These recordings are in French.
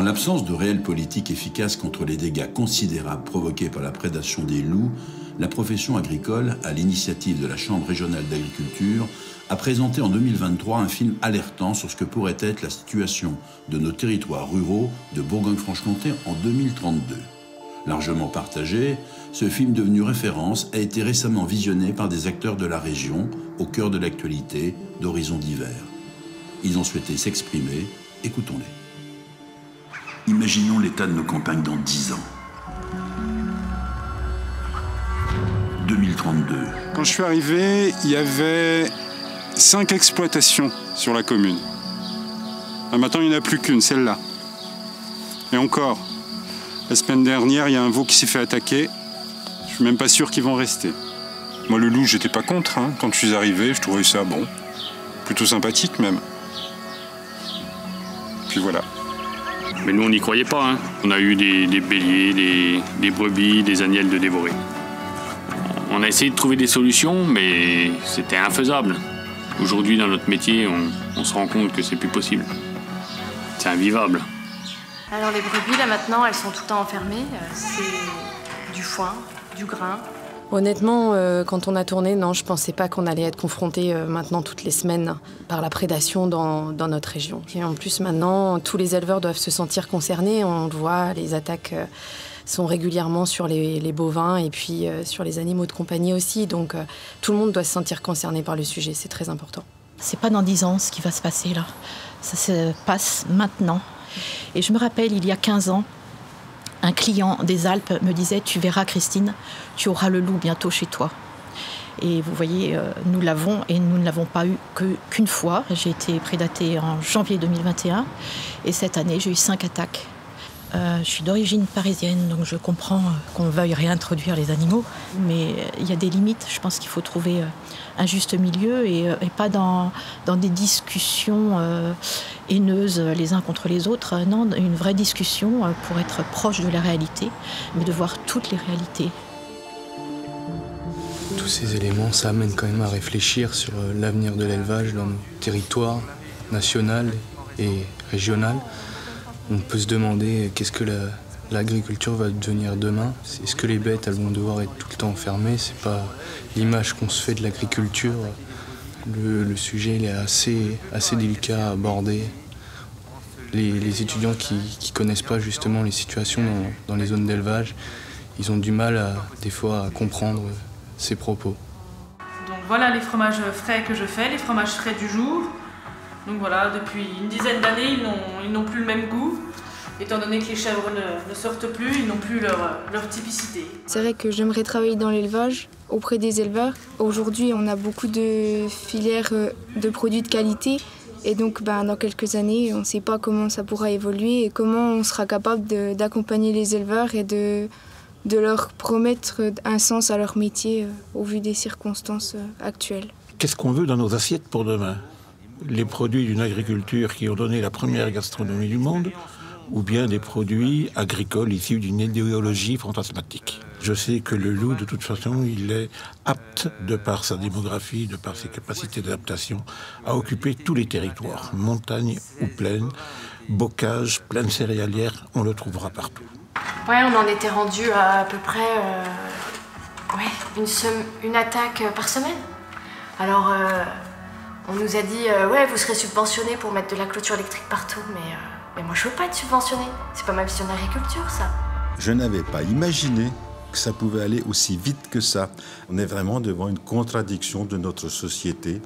l'absence de réelle politique efficace contre les dégâts considérables provoqués par la prédation des loups, la profession agricole, à l'initiative de la Chambre régionale d'agriculture, a présenté en 2023 un film alertant sur ce que pourrait être la situation de nos territoires ruraux de Bourgogne-Franche-Comté en 2032. Largement partagé, ce film devenu référence a été récemment visionné par des acteurs de la région, au cœur de l'actualité, d'horizons divers. Ils ont souhaité s'exprimer, écoutons-les. Imaginons l'état de nos campagnes dans 10 ans. 2032. Quand je suis arrivé, il y avait 5 exploitations sur la commune. Maintenant, il n'y en a plus qu'une, celle-là. Et encore, la semaine dernière, il y a un veau qui s'est fait attaquer. Je suis même pas sûr qu'ils vont rester. Moi, le loup, j'étais pas contre. Quand je suis arrivé, je trouvais ça bon. Plutôt sympathique, même. Puis voilà. Mais nous, on n'y croyait pas. On a eu des béliers, des brebis, des agnelles de dévorer. On a essayé de trouver des solutions, mais c'était infaisable. Aujourd'hui, dans notre métier, on se rend compte que c'est plus possible. C'est invivable. Alors les brebis, là maintenant, elles sont tout le temps enfermées. C'est du foin, du grain. Honnêtement, quand on a tourné, non, je pensais pas qu'on allait être confronté maintenant toutes les semaines par la prédation dans notre région. Et en plus, maintenant, tous les éleveurs doivent se sentir concernés. On le voit, les attaques sont régulièrement sur les bovins et puis sur les animaux de compagnie aussi. Donc tout le monde doit se sentir concerné par le sujet, c'est très important. C'est pas dans 10 ans ce qui va se passer là. Ça se passe maintenant. Et je me rappelle, il y a 15 ans, un client des Alpes me disait « Tu verras Christine, tu auras le loup bientôt chez toi ». Et vous voyez, nous l'avons et nous ne l'avons pas eu qu'une fois. J'ai été prédatée en janvier 2021 et cette année, j'ai eu 5 attaques. Je suis d'origine parisienne, donc je comprends qu'on veuille réintroduire les animaux, mais il y a des limites. Je pense qu'il faut trouver un juste milieu et pas dans des discussions haineuses les uns contre les autres. Non, une vraie discussion pour être proche de la réalité, mais de voir toutes les réalités. Tous ces éléments, ça amène quand même à réfléchir sur l'avenir de l'élevage dans nos territoires national et régional. On peut se demander qu'est-ce que l'agriculture va devenir demain. Est-ce que les bêtes elles vont devoir être tout le temps enfermées? C'est pas l'image qu'on se fait de l'agriculture. Le sujet il est assez délicat à aborder. Les étudiants qui connaissent pas justement les situations dans les zones d'élevage, ils ont du mal des fois à comprendre ces propos. Donc voilà les fromages frais que je fais, les fromages frais du jour. Donc voilà, depuis une dizaine d'années, ils n'ont plus le même goût. Étant donné que les chèvres ne sortent plus, ils n'ont plus leur typicité. C'est vrai que j'aimerais travailler dans l'élevage, auprès des éleveurs. Aujourd'hui, on a beaucoup de filières de produits de qualité. Et donc, dans quelques années, on ne sait pas comment ça pourra évoluer et comment on sera capable d'accompagner les éleveurs et de leur promettre un sens à leur métier au vu des circonstances actuelles. Qu'est-ce qu'on veut dans nos assiettes pour demain? Les produits d'une agriculture qui ont donné la première gastronomie du monde, ou bien des produits agricoles issus d'une idéologie fantasmatique. Je sais que le loup, de toute façon, il est apte, de par sa démographie, de par ses capacités d'adaptation, à occuper tous les territoires, montagne ou plaine, bocage, plaine céréalière, on le trouvera partout. Ouais, on en était rendu à peu près une attaque par semaine. Alors, on nous a dit, ouais, vous serez subventionnés pour mettre de la clôture électrique partout, mais moi je veux pas être subventionnée. C'est pas ma mission d'agriculture, ça. Je n'avais pas imaginé que ça pouvait aller aussi vite que ça. On est vraiment devant une contradiction de notre société,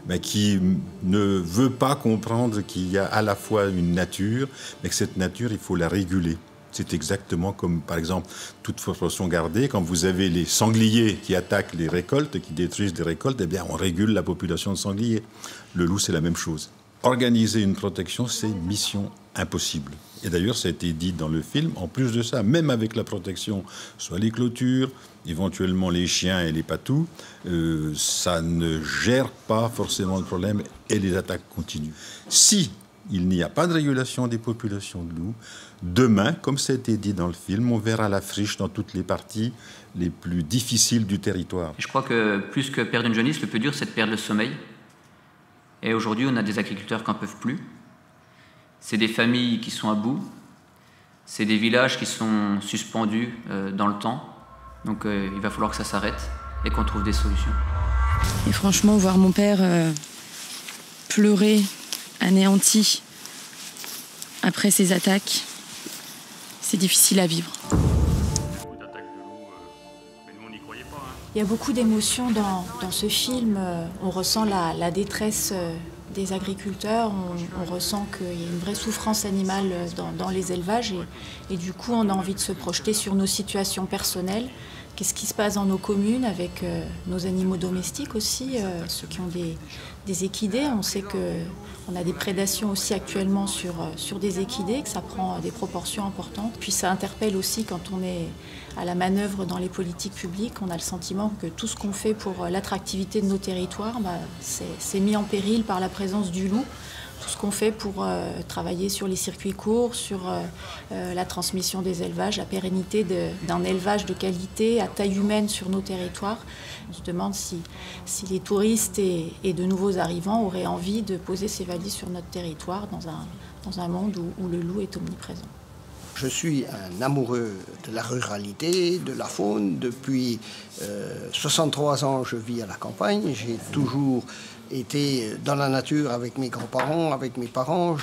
mais qui ne veut pas comprendre qu'il y a à la fois une nature, mais que cette nature, il faut la réguler. C'est exactement comme, par exemple, toute proportion gardée, quand vous avez les sangliers qui attaquent les récoltes, qui détruisent des récoltes, eh bien, on régule la population de sangliers. Le loup, c'est la même chose. Organiser une protection, c'est mission impossible. Et d'ailleurs, ça a été dit dans le film, en plus de ça, même avec la protection, soit les clôtures, éventuellement les chiens et les patous, ça ne gère pas forcément le problème et les attaques continuent. Si il n'y a pas de régulation des populations de loups, demain, comme ça a été dit dans le film, on verra la friche dans toutes les parties les plus difficiles du territoire. Je crois que plus que perdre une jeunesse, le plus dur, c'est de perdre le sommeil. Et aujourd'hui, on a des agriculteurs qui n'en peuvent plus. C'est des familles qui sont à bout. C'est des villages qui sont suspendus dans le temps, donc il va falloir que ça s'arrête et qu'on trouve des solutions. Et franchement, voir mon père pleurer, anéanti, après ces attaques, c'est difficile à vivre. Il y a beaucoup d'émotions dans ce film. On ressent la détresse des agriculteurs, on ressent qu'il y a une vraie souffrance animale dans les élevages et du coup on a envie de se projeter sur nos situations personnelles. Qu'est-ce qui se passe dans nos communes avec nos animaux domestiques aussi, ceux qui ont des équidés. On sait qu'on a des prédations aussi actuellement sur des équidés, que ça prend des proportions importantes. Puis ça interpelle aussi quand on est à la manœuvre dans les politiques publiques. On a le sentiment que tout ce qu'on fait pour l'attractivité de nos territoires, c'est mis en péril par la présence du loup. Tout ce qu'on fait pour travailler sur les circuits courts, sur la transmission des élevages, la pérennité d'un élevage de qualité à taille humaine sur nos territoires. On se demande si les touristes et de nouveaux arrivants auraient envie de poser ces valises sur notre territoire dans un monde où le loup est omniprésent. Je suis un amoureux de la ruralité, de la faune. Depuis 63 ans, je vis à la campagne. J'ai toujours été dans la nature avec mes grands-parents, avec mes parents.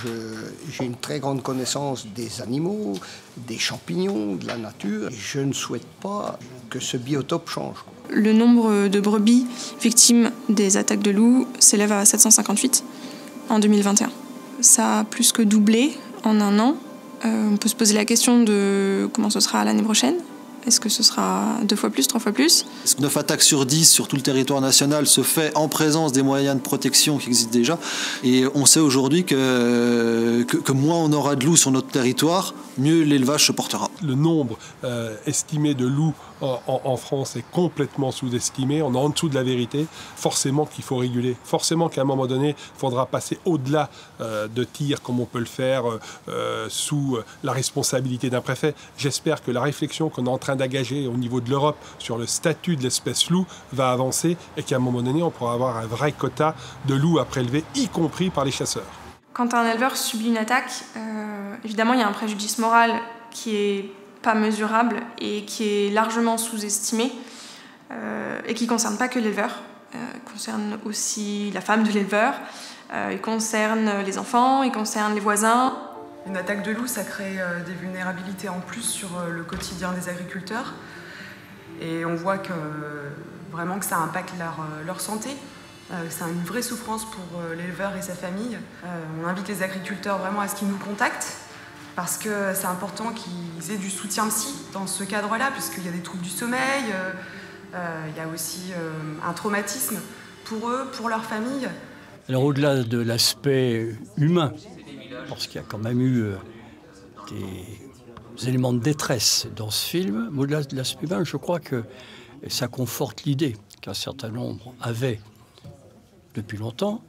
J'ai une très grande connaissance des animaux, des champignons, de la nature. Je ne souhaite pas que ce biotope change. Le nombre de brebis victimes des attaques de loups s'élève à 758 en 2021. Ça a plus que doublé en un an. On peut se poser la question de comment ce sera l'année prochaine. Est-ce que ce sera 2 fois plus, 3 fois plus ? 9 attaques sur 10 sur tout le territoire national se fait en présence des moyens de protection qui existent déjà. Et on sait aujourd'hui que moins on aura de loups sur notre territoire, mieux l'élevage se portera. Le nombre estimé de loups en France est complètement sous-estimé. On est en dessous de la vérité. Forcément qu'il faut réguler. Forcément qu'à un moment donné, il faudra passer au-delà de tirs comme on peut le faire sous la responsabilité d'un préfet. J'espère que la réflexion qu'on est en train d'engager au niveau de l'Europe sur le statut de l'espèce loup va avancer et qu'à un moment donné, on pourra avoir un vrai quota de loups à prélever, y compris par les chasseurs. Quand un éleveur subit une attaque, évidemment, il y a un préjudice moral qui est pas mesurable et qui est largement sous-estimé et qui ne concerne pas que l'éleveur. Il concerne aussi la femme de l'éleveur, il concerne les enfants, il concerne les voisins. Une attaque de loup, ça crée des vulnérabilités en plus sur le quotidien des agriculteurs. Et on voit vraiment que ça impacte leur santé. C'est une vraie souffrance pour l'éleveur et sa famille. On invite les agriculteurs vraiment à ce qu'ils nous contactent parce que c'est important qu'ils aient du soutien psy dans ce cadre-là, puisqu'il y a des troubles du sommeil, il y a aussi un traumatisme pour eux, pour leur famille. Alors au-delà de l'aspect humain, parce qu'il y a quand même eu des éléments de détresse dans ce film, au-delà de l'aspect humain, je crois que ça conforte l'idée qu'un certain nombre avaient depuis longtemps,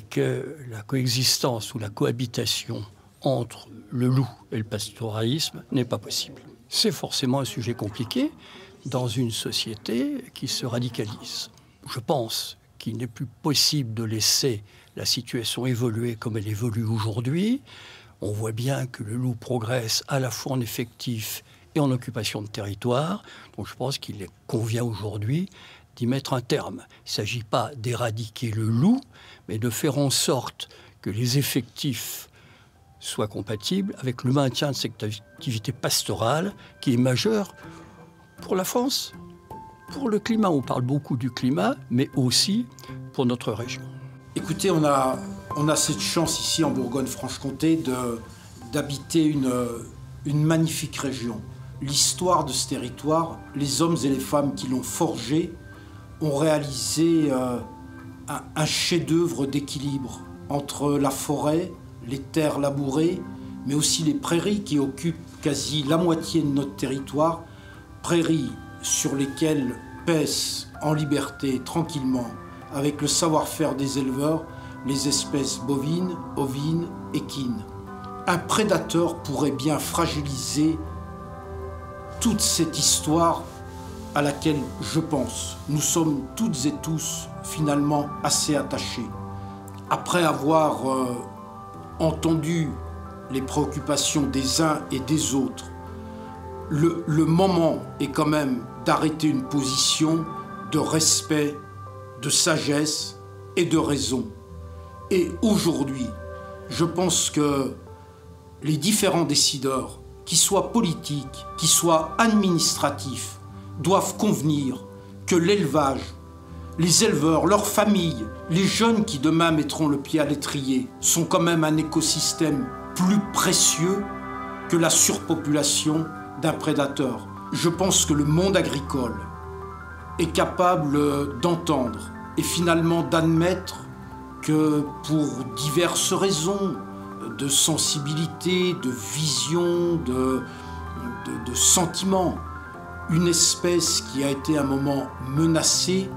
que la coexistence ou la cohabitation entre le loup et le pastoralisme n'est pas possible. C'est forcément un sujet compliqué dans une société qui se radicalise. Je pense qu'il n'est plus possible de laisser la situation évoluer comme elle évolue aujourd'hui. On voit bien que le loup progresse à la fois en effectif et en occupation de territoire. Donc je pense qu'il convient aujourd'hui d'y mettre un terme. Il ne s'agit pas d'éradiquer le loup, mais de faire en sorte que les effectifs soient compatibles avec le maintien de cette activité pastorale qui est majeure pour la France, pour le climat. On parle beaucoup du climat, mais aussi pour notre région. Écoutez, on a cette chance ici en Bourgogne-Franche-Comté d'habiter une magnifique région. L'histoire de ce territoire, les hommes et les femmes qui l'ont forgé, ont réalisé un chef-d'œuvre d'équilibre entre la forêt, les terres labourées, mais aussi les prairies qui occupent quasi la moitié de notre territoire, prairies sur lesquelles paissent en liberté, tranquillement, avec le savoir-faire des éleveurs, les espèces bovines, ovines, équines. Un prédateur pourrait bien fragiliser toute cette histoire à laquelle je pense. Nous sommes toutes et tous finalement assez attachés. Après avoir entendu les préoccupations des uns et des autres. Le moment est quand même d'arrêter une position de respect, de sagesse et de raison. Et aujourd'hui, je pense que les différents décideurs, qu'ils soient politiques, qu'ils soient administratifs, doivent convenir que l'élevage, les éleveurs, leurs familles, les jeunes qui demain mettront le pied à l'étrier sont quand même un écosystème plus précieux que la surpopulation d'un prédateur. Je pense que le monde agricole est capable d'entendre et finalement d'admettre que pour diverses raisons de sensibilité, de vision, de sentiment, une espèce qui a été un moment menacée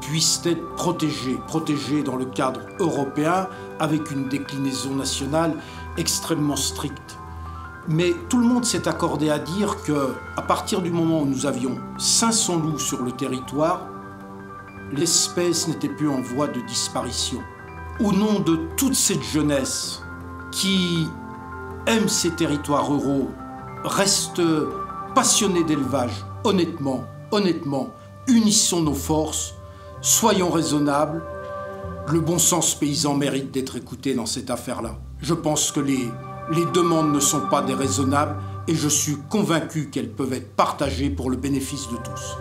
puisse être protégée dans le cadre européen avec une déclinaison nationale extrêmement stricte. Mais tout le monde s'est accordé à dire qu'à partir du moment où nous avions 500 loups sur le territoire, l'espèce n'était plus en voie de disparition. Au nom de toute cette jeunesse qui aime ces territoires ruraux, reste passionnée d'élevage, honnêtement, unissons nos forces, soyons raisonnables. Le bon sens paysan mérite d'être écouté dans cette affaire-là. Je pense que les demandes ne sont pas déraisonnables et je suis convaincu qu'elles peuvent être partagées pour le bénéfice de tous.